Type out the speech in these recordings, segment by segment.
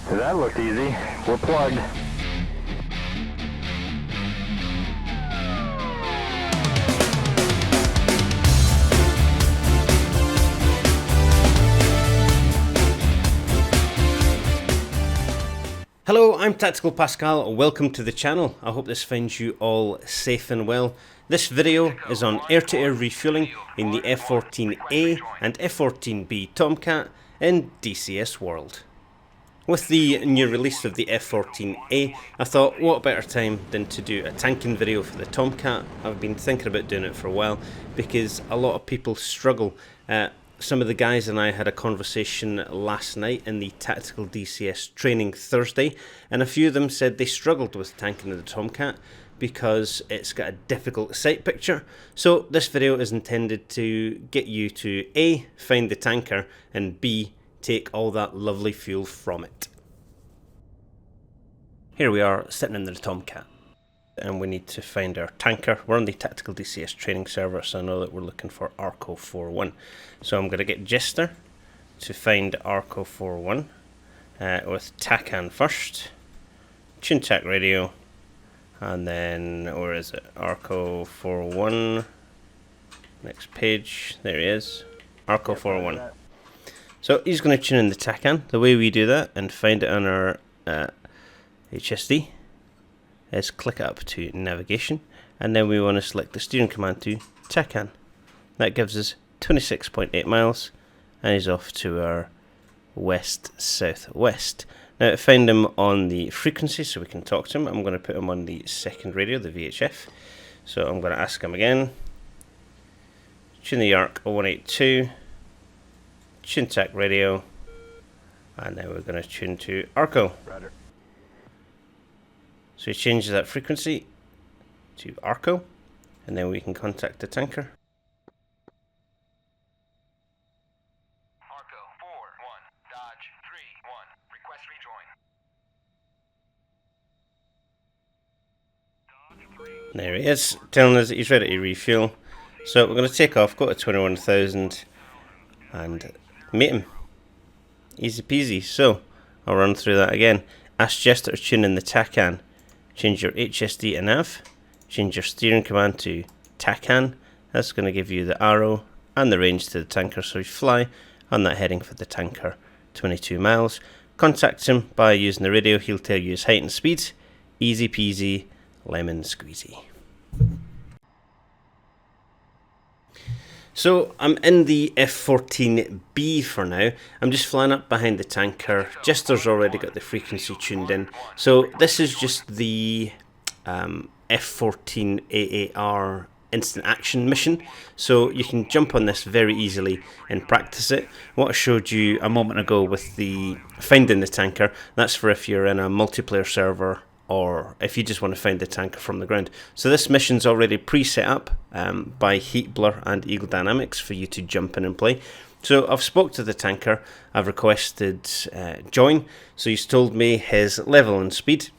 That looked easy. We're plugged. Hello, I'm Tactical Pascal. Welcome to the channel. I hope this finds you all safe and well. This video is on air-to-air refueling in the F-14A and F-14B Tomcat in DCS World. With the new release of the F-14A, I thought what better time than to do a tanking video for the Tomcat. I've been thinking about doing it for a while because a lot of people struggle. Some of the guys and I had a conversation last night in the Tactical DCS training Thursday, and a few of them said they struggled with tanking the Tomcat because it's got a difficult sight picture. So this video is intended to get you to A, find the tanker, and B, take all that lovely fuel from it. Here we are sitting in the Tomcat, and we need to find our tanker. We're on the Tactical DCS training server, so I know that we're looking for Arco 41. So I'm going to get Jester to find Arco 41 with TACAN first, Tomcat radio, and then where is it? Arco 41. Next page, there he is, Arco 41. So he's going to tune in the TACAN. The way we do that and find it on our HSD is click up to navigation, and then we want to select the steering command to TACAN. That gives us 26.8 miles, and he's off to our west-southwest. Now to find him on the frequency so we can talk to him, I'm going to put him on the second radio, the VHF. So I'm going to ask him again. Tune the ARC 0182, tune TAC radio, and then we're going to tune to Arco. Roger. So he changes that frequency to Arco, and then we can contact the tanker. Arco 4-1, Dodge 3-1, request rejoin. There he is, telling us that he's ready to refuel. So we're going to take off, go to 21,000, and meet him. Easy peasy. So I'll run through that again. Ask Jester to tune in the TACAN. Change your HSD and nav. Change your steering command to TACAN. That's going to give you the arrow and the range to the tanker. So you fly on that heading for the tanker, 22 miles. Contact him by using the radio. He'll tell you his height and speed. Easy peasy, lemon squeezy. So I'm in the F-14B for now. I'm just flying up behind the tanker. Jester's already got the frequency tuned in. So this is just the F14 AAR instant action mission. So you can jump on this very easily and practice it. What I showed you a moment ago with the finding the tanker, that's for if you're in a multiplayer server or if you just want to find the tanker from the ground. So this mission's already pre-set up by Heat Blur and Eagle Dynamics for you to jump in and play. So I've spoke to the tanker, I've requested join, so he's told me his level and speed,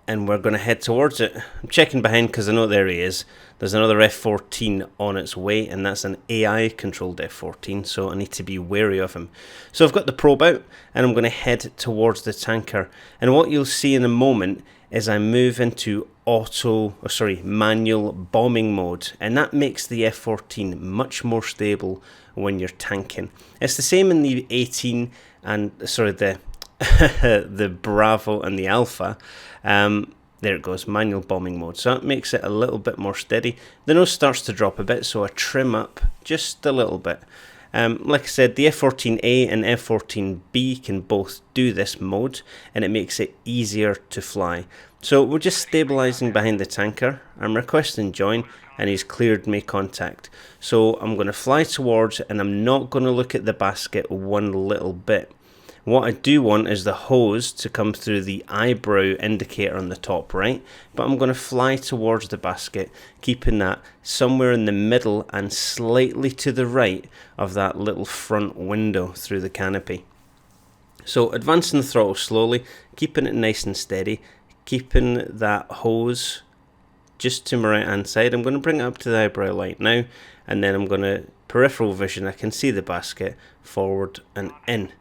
and we're going to head towards it. I'm checking behind because I know there he is. There's another F-14 on its way, and that's an AI controlled F-14, so I need to be wary of him. So I've got the probe out, and I'm going to head towards the tanker. And what you'll see in a moment is I move into manual bombing mode, and that makes the F-14 much more stable when you're tanking. It's the same in the 18 and the Bravo and the Alpha. There it goes, manual bombing mode. So that makes it a little bit more steady. The nose starts to drop a bit, so I trim up just a little bit. Like I said, the F-14A and F-14B can both do this mode, and it makes it easier to fly. So we're just stabilizing behind the tanker. I'm requesting join, and he's cleared me contact. So I'm going to fly towards it, and I'm not going to look at the basket one little bit. What I do want is the hose to come through the eyebrow indicator on the top right, but I'm going to fly towards the basket, keeping that somewhere in the middle and slightly to the right of that little front window through the canopy. So advancing the throttle slowly, keeping it nice and steady, keeping that hose just to my right hand side. I'm going to bring it up to the eyebrow light now, and then I'm going to peripheral vision. I can see the basket forward and in.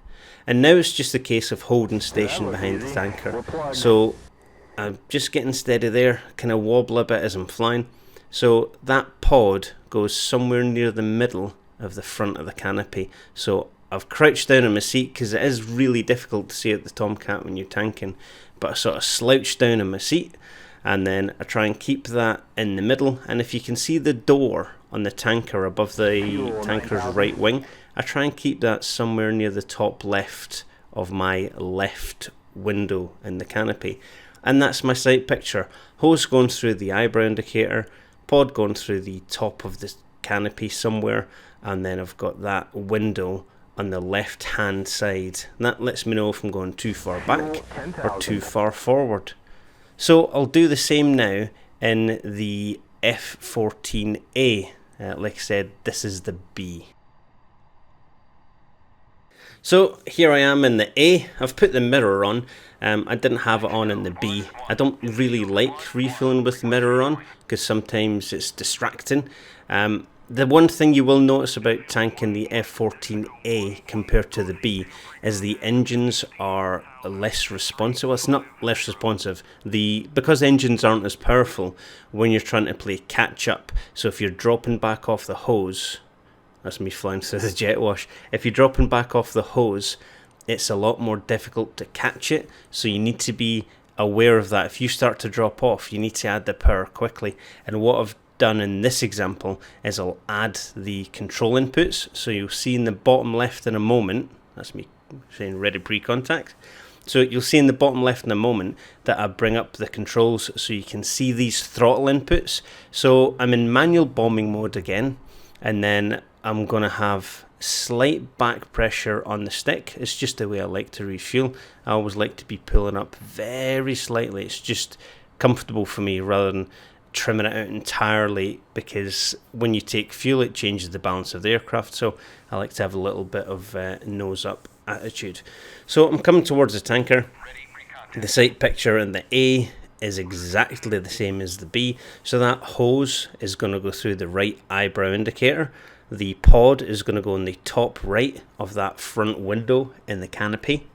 And now it's just a case of holding station behind the tanker. So I'm just getting steady there, kind of wobble a bit as I'm flying. So that pod goes somewhere near the middle of the front of the canopy. So I've crouched down in my seat because it is really difficult to see at the Tomcat when you're tanking. But I sort of slouch down in my seat, and then I try and keep that in the middle. And if you can see the door on the tanker above the tanker's right wing, I try and keep that somewhere near the top left of my left window in the canopy. And that's my sight picture. Hose going through the eyebrow indicator, pod going through the top of the canopy somewhere, and then I've got that window on the left hand side. And that lets me know if I'm going too far back or too far forward. So I'll do the same now in the F14A. Like I said, this is the B. So here I am in the A. I've put the mirror on. I didn't have it on in the B. I don't really like refueling with the mirror on because sometimes it's distracting. The one thing you will notice about tanking the F14A compared to the B is the engines are less responsive. Well, it's not less responsive. Because engines aren't as powerful when you're trying to play catch up. So if you're dropping back off the hose, that's me flying through the jet wash. If you're dropping back off the hose, it's a lot more difficult to catch it. So you need to be aware of that. If you start to drop off, you need to add the power quickly. And what I've done in this example is I'll add the control inputs. So you'll see in the bottom left in a moment, that's me saying ready pre-contact. So you'll see in the bottom left in a moment that I bring up the controls so you can see these throttle inputs. So I'm in manual bombing mode again, and then I'm going to have slight back pressure on the stick. It's just the way I like to refuel. I always like to be pulling up very slightly. It's just comfortable for me rather than trimming it out entirely, because when you take fuel it changes the balance of the aircraft. So I like to have a little bit of nose up attitude. So I'm coming towards the tanker. The sight picture in the A is exactly the same as the B. So that hose is going to go through the right eyebrow indicator. The pod is going to go in the top right of that front window in the canopy.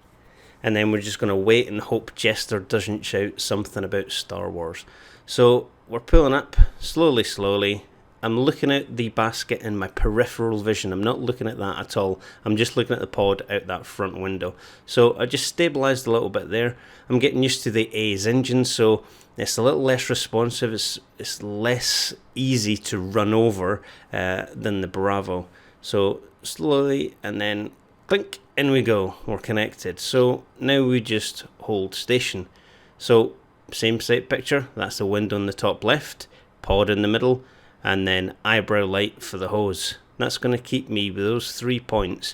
And then we're just going to wait and hope Jester doesn't shout something about Star Wars. So we're pulling up slowly. I'm looking at the basket in my peripheral vision. I'm not looking at that at all. I'm just looking at the pod out that front window. So I just stabilised a little bit there. I'm getting used to the A's engine, so it's a little less responsive. It's less easy to run over than the Bravo. So slowly, and then clink, in we go. We're connected. So now we just hold station. So same sight picture. That's the window in the top left, pod in the middle, and then eyebrow light for the hose. That's going to keep me with those 3 points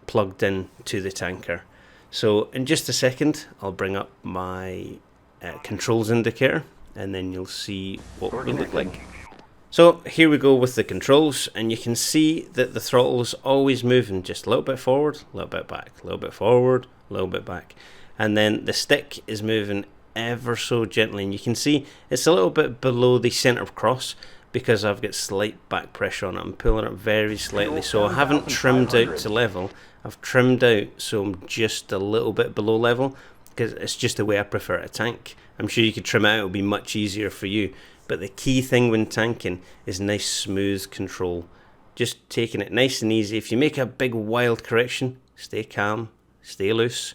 plugged in to the tanker. So in just a second I'll bring up my controls indicator, and then you'll see what we look like. So here we go with the controls, and you can see that the throttle is always moving just a little bit forward, a little bit back, a little bit forward, a little bit back, and then the stick is moving ever so gently, and you can see it's a little bit below the center of cross because I've got slight back pressure on it. I'm pulling it very slightly, so I haven't trimmed out to level. I've trimmed out so I'm just a little bit below level because it's just the way I prefer to tank. I'm sure you could trim it out, it'll be much easier for you, but the key thing when tanking is nice smooth control, just taking it nice and easy. If you make a big wild correction, stay calm, stay loose,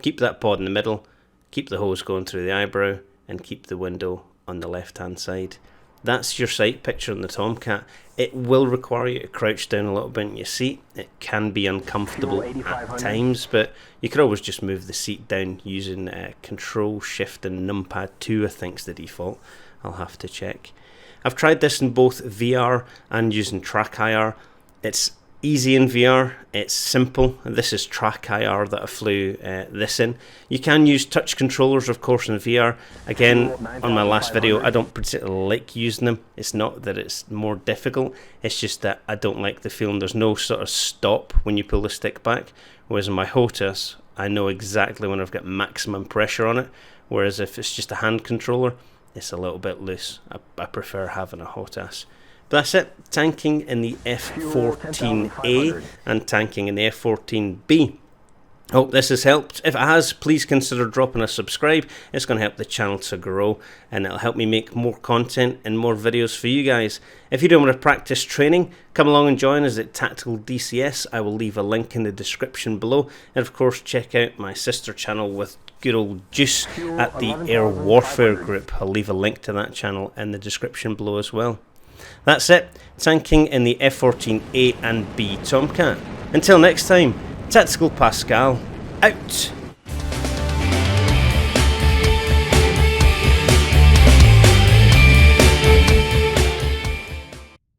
keep that pod in the middle, keep the hose going through the eyebrow, and keep the window on the left hand side. That's your sight picture on the Tomcat. It will require you to crouch down a little bit in your seat. It can be uncomfortable at times, but you could always just move the seat down using Control Shift and Numpad 2, I think is the default. I'll have to check. I've tried this in both VR and using Track IR. It's easy in VR, it's simple. This is Track IR that I flew this in. You can use touch controllers, of course, in VR. Again, on my last video, I don't particularly like using them. It's not that it's more difficult, it's just that I don't like the feeling. There's no sort of stop when you pull the stick back, whereas in my HOTAS, I know exactly when I've got maximum pressure on it, whereas if it's just a hand controller, it's a little bit loose. I prefer having a HOTAS. But that's it, tanking in the F14A and tanking in the F14B. Hope this has helped. If it has, please consider dropping a subscribe. It's going to help the channel to grow, and it'll help me make more content and more videos for you guys. If you don't want to practice training, come along and join us at Tactical DCS. I will leave a link in the description below. And of course, check out my sister channel with good old Juice at the Air Warfare Group. I'll leave a link to that channel in the description below as well. That's it. Tanking in the F-14A and B Tomcat. Until next time, Tactical Pascale, out!